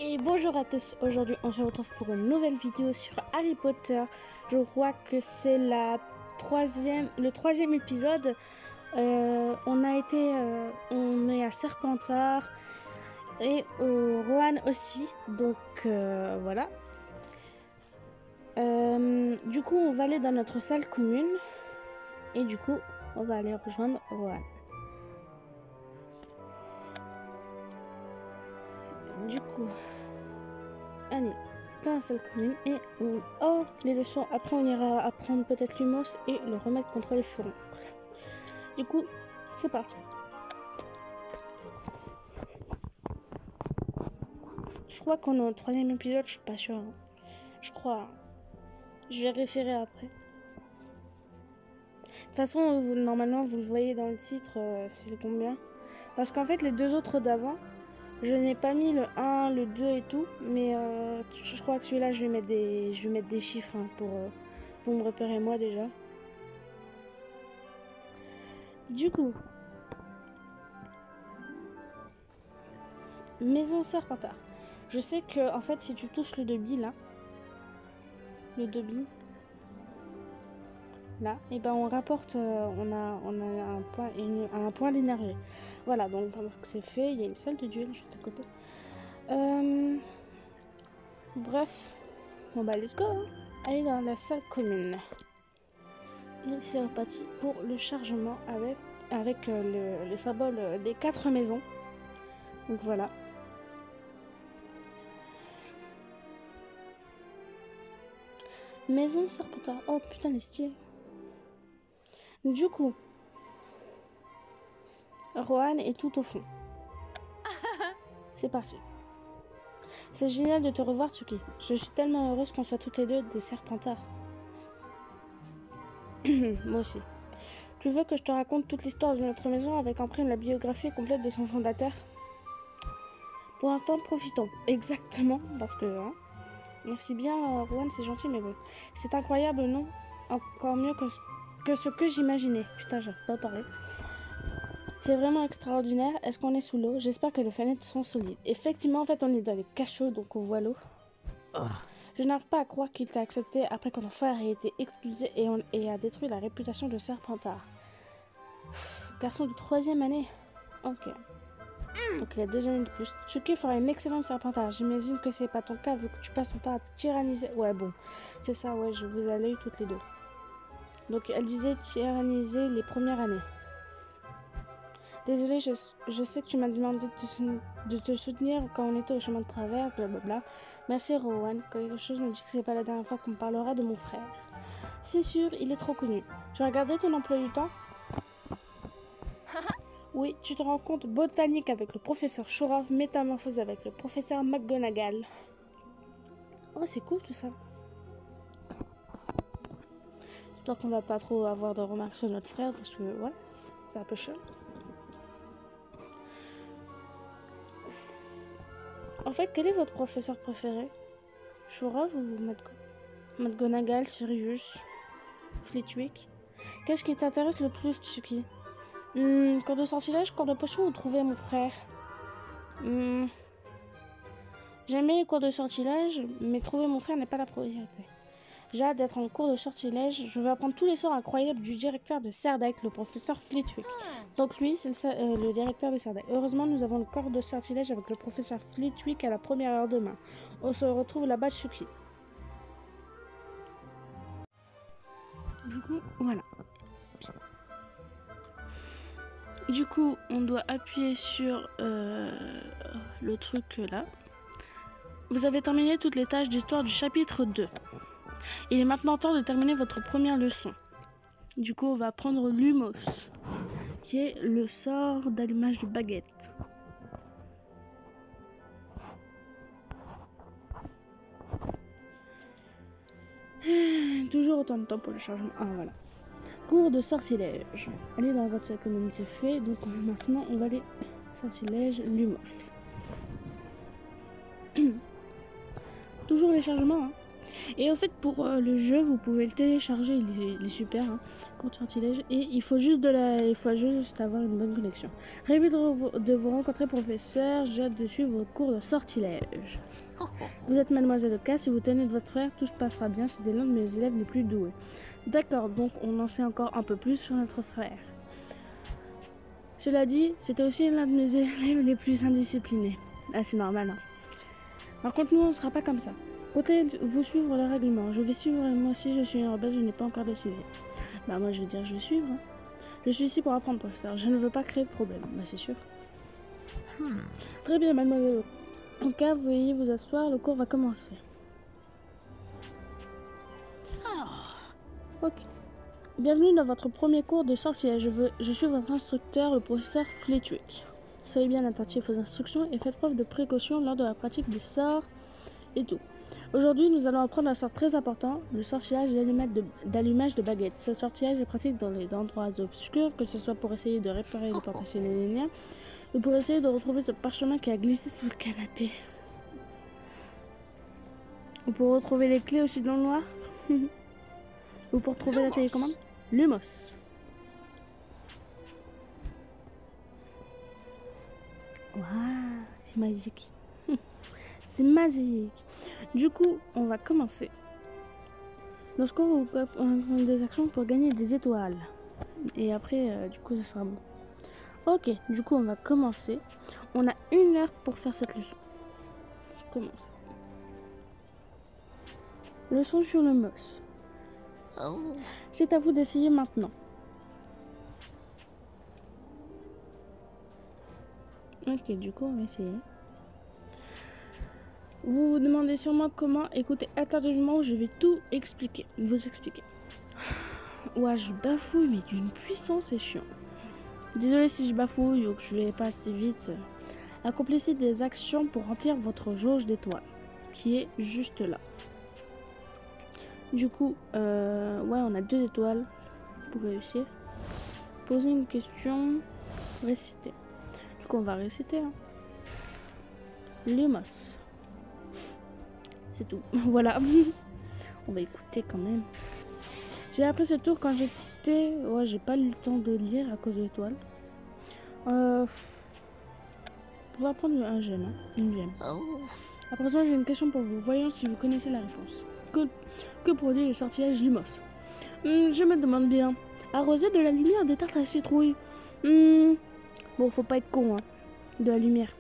Et bonjour à tous, aujourd'hui on se retrouve pour une nouvelle vidéo sur Harry Potter. Je crois que c'est le troisième épisode. On est à Serpentard et Rohan aussi, donc voilà. Du coup on va aller dans notre salle commune et du coup on va aller rejoindre Rohan. Du coup, allez, dans la salle commune et oh, les leçons. Après, on ira apprendre peut-être Lumos et le remettre contre les furoncles. Du coup, c'est parti. Je crois qu'on est au troisième épisode, je suis pas sûre. Hein. Je crois. Je vais référer après. De toute façon, normalement, vous le voyez dans le titre, c'est le combien. Parce qu'en fait, les deux autres d'avant, je n'ai pas mis le 1, le 2 et tout, mais je crois que celui-là, je vais mettre des chiffres hein, pour me repérer moi déjà. Du coup, Maison Serpentard. Je sais que en fait, si tu touches le débit là, là, et ben on rapporte, on a un point d'énergie. Voilà, donc pendant que c'est fait, il y a une salle de duel juste à côté. Bref, bon bah let's go, hein. Allez dans la salle commune. Et c'est reparti pour le chargement avec le symbole des 4 maisons. Donc voilà. Maison Serpentard. Oh putain les stylés. Du coup, Rohan est tout au fond. C'est parti. C'est génial de te revoir, Tsuki. Je suis tellement heureuse qu'on soit toutes les deux des Serpentards. Moi aussi. Tu veux que je te raconte toute l'histoire de notre maison avec en prime la biographie complète de son fondateur? Pour l'instant, profitons. Exactement, parce que... Hein, merci bien, Rohan, c'est gentil, mais bon. C'est incroyable, non? Encore mieux que ce que j'imaginais. Putain, j'arrive pas à parler. C'est vraiment extraordinaire. Est-ce qu'on est sous l'eau? J'espère que les fenêtres sont solides. Effectivement, en fait, on est dans les cachots, donc on voit l'eau. Je n'arrive pas à croire qu'il t'a accepté après que ton frère ait été expulsé et a détruit la réputation de Serpentard. Garçon de 3e année. Ok. Donc il a 2 années de plus. Tsuki fera une excellente Serpentard. J'imagine que c'est pas ton cas vu que tu passes ton temps à tyranniser. Ouais, bon. C'est ça, ouais, je vous ai eu toutes les deux. Donc elle disait tyranniser les premières années. Désolée, je sais que tu m'as demandé de te soutenir quand on était au chemin de travers, blablabla. Merci Rohan, quelque chose me dit que c'est pas la dernière fois qu'on parlera de mon frère. C'est sûr, il est trop connu. Tu as regardé ton emploi du temps? Oui, tu te rends compte, botanique avec le professeur Shurov, métamorphose avec le professeur McGonagall. Oh, c'est cool tout ça. J'espère qu'on va pas trop avoir de remarques sur notre frère parce que, ouais, c'est un peu chaud. En fait, quel est votre professeur préféré? Shurov ou McGonagall, Sirius, Flitwick? Qu'est-ce qui t'intéresse le plus, Tsuki? Cours de sortilège, cours de potion ou trouver mon frère? J'aime bien les cours de sortilège, mais trouver mon frère n'est pas la priorité. J'ai hâte d'être en cours de sortilège. Je vais apprendre tous les sorts incroyables du directeur de Serdaigle, le professeur Flitwick. Donc lui, c'est le directeur de Serdaigle. Heureusement, nous avons le cours de sortilège avec le professeur Flitwick à la première heure demain. On se retrouve là-bas, Tsuki. Du coup, voilà. Du coup, on doit appuyer sur le truc là. Vous avez terminé toutes les tâches d'histoire du chapitre 2. Il est maintenant temps de terminer votre première leçon. Du coup, on va prendre Lumos, qui est le sort d'allumage de baguette. Toujours autant de temps pour le chargement. Ah, voilà. Cours de sortilège. Allez dans votre salle commune, c'est fait. Donc maintenant, on va aller sortilège Lumos. Toujours les chargements. Hein. Et au fait, pour le jeu, vous pouvez le télécharger. Il est super. Hein. Cours de sortilège. Et il faut juste avoir une bonne connexion. Rêvez de vous rencontrer, professeur. J'ai hâte de suivre vos cours de sortilège. Vous êtes mademoiselle Oka. Si vous tenez de votre frère, tout se passera bien. C'était l'un de mes élèves les plus doués. D'accord, donc on en sait encore un peu plus sur notre frère. Cela dit, c'était aussi l'un de mes élèves les plus indisciplinés. Ah, c'est normal, hein. Par contre, nous, on ne sera pas comme ça. Comptez vous suivre le règlement. Je vais suivre, moi aussi, je suis une rebelle, je n'ai pas encore décidé. Bah, moi, je vais dire, je vais suivre. Hein. Je suis ici pour apprendre, professeur. Je ne veux pas créer de problème. Bah, c'est sûr. Très bien, mademoiselle. En cas, veuillez vous asseoir, le cours va commencer. Ok. Bienvenue dans votre premier cours de sortilège. Je suis votre instructeur, le professeur Flitwick. Soyez bien attentifs aux instructions et faites preuve de précaution lors de la pratique des sorts et tout. Aujourd'hui, nous allons apprendre un sort très important, le sortilège d'allumage de baguettes. Ce sortilège est pratique dans les endroits obscurs, que ce soit pour essayer de réparer les portes léniens ou pour essayer de retrouver ce parchemin qui a glissé sous le canapé. Ou pour retrouver les clés aussi dans le noir. Ou pour trouver la télécommande. Lumos. Waouh, c'est magique. C'est magique. Du coup, on va commencer. Lorsqu'on vous prend des actions pour gagner des étoiles. Et après, du coup, ça sera bon. Ok, du coup, on va commencer. On a 1 heure pour faire cette leçon. Commence. Leçon sur le moss. C'est à vous d'essayer maintenant. Ok, du coup, on va essayer. Vous vous demandez sûrement comment. Écoutez attentivement, je vais tout expliquer. Vous expliquer. Ouais, je bafouille, mais d'une puissance, c'est chiant. Désolé si je bafouille ou que je vais pas assez vite. Accomplissez des actions pour remplir votre jauge d'étoiles, qui est juste là. Du coup, ouais, on a 2 étoiles pour réussir. Poser une question, réciter. Du coup, on va réciter. Hein. Lumos. C'est tout. Voilà. On va écouter quand même. J'ai appris ce tour quand j'étais... Ouais, j'ai pas eu le temps de lire à cause de l'étoile. On va prendre un gemme. Hein. Une gemme. À présent, j'ai une question pour vous. Voyons si vous connaissez la réponse. Que produit le sortilège Lumos? Je me demande bien. Arroser de la lumière des tartes à citrouille. Bon, faut pas être con, hein. De la lumière.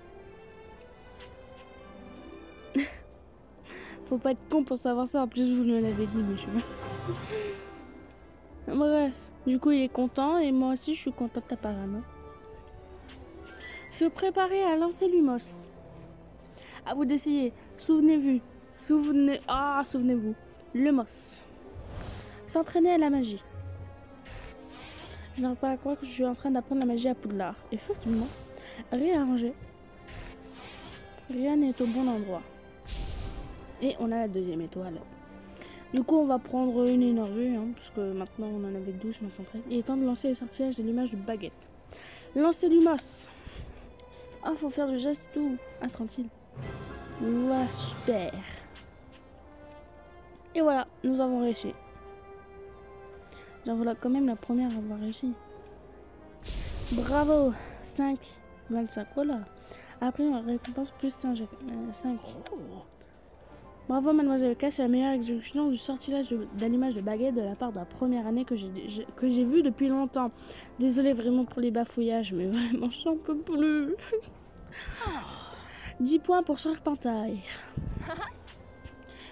Faut pas être con pour savoir ça. En plus, vous me l'avez dit, monsieur. Bref. Du coup, il est content. Et moi aussi, je suis contente apparemment. Se préparer à lancer Lumos. À vous d'essayer. Souvenez-vous. Souvenez-vous. Lumos. S'entraîner à la magie. Je n'arrive pas à croire que je suis en train d'apprendre la magie à Poudlard. Effectivement. Réarranger. Rien n'est au bon endroit. Et on a la 2e étoile. Du coup, on va prendre une énergie, hein, parce que maintenant on en avait 12, maintenant 13. Il est temps de lancer le sortilège de l'image de baguette. Lancer Lumos. Ah, faut faire le geste et tout. Ah, tranquille. Voilà, super. Et voilà, nous avons réussi. Genre voilà, quand même la première à avoir réussi. Bravo. 5, 25, voilà. Après, on récompense plus 5. Bravo, mademoiselle K, c'est la meilleure exécution du sortilège d'allumage de baguette de la part de la première année que j'ai vue depuis longtemps. Désolée vraiment pour les bafouillages, mais vraiment, j'en peux plus. 10 points pour Serpentaire.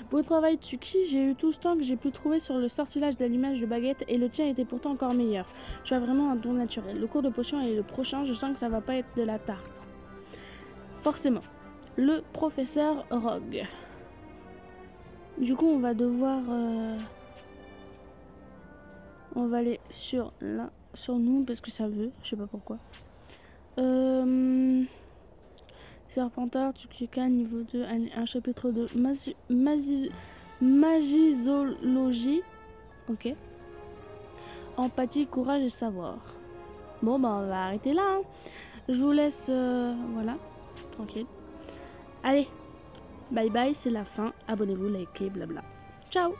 Beau travail, Tsuki. J'ai eu tout ce temps que j'ai pu trouver sur le sortilège d'allumage de baguette et le tien était pourtant encore meilleur. Tu as vraiment un don naturel. Le cours de potion est le prochain, je sens que ça va pas être de la tarte. Forcément. Le professeur Rogue. Du coup, on va devoir... On va aller sur là, sur nous, parce que ça veut, je sais pas pourquoi. Serpentard, Tsukuka, niveau 2, un chapitre de magisologie. Ok. Empathie, courage et savoir. Bon, bah, on va arrêter là. Hein. Je vous laisse, voilà, tranquille. Allez, bye bye, c'est la fin. Abonnez-vous, likez, blabla. Ciao!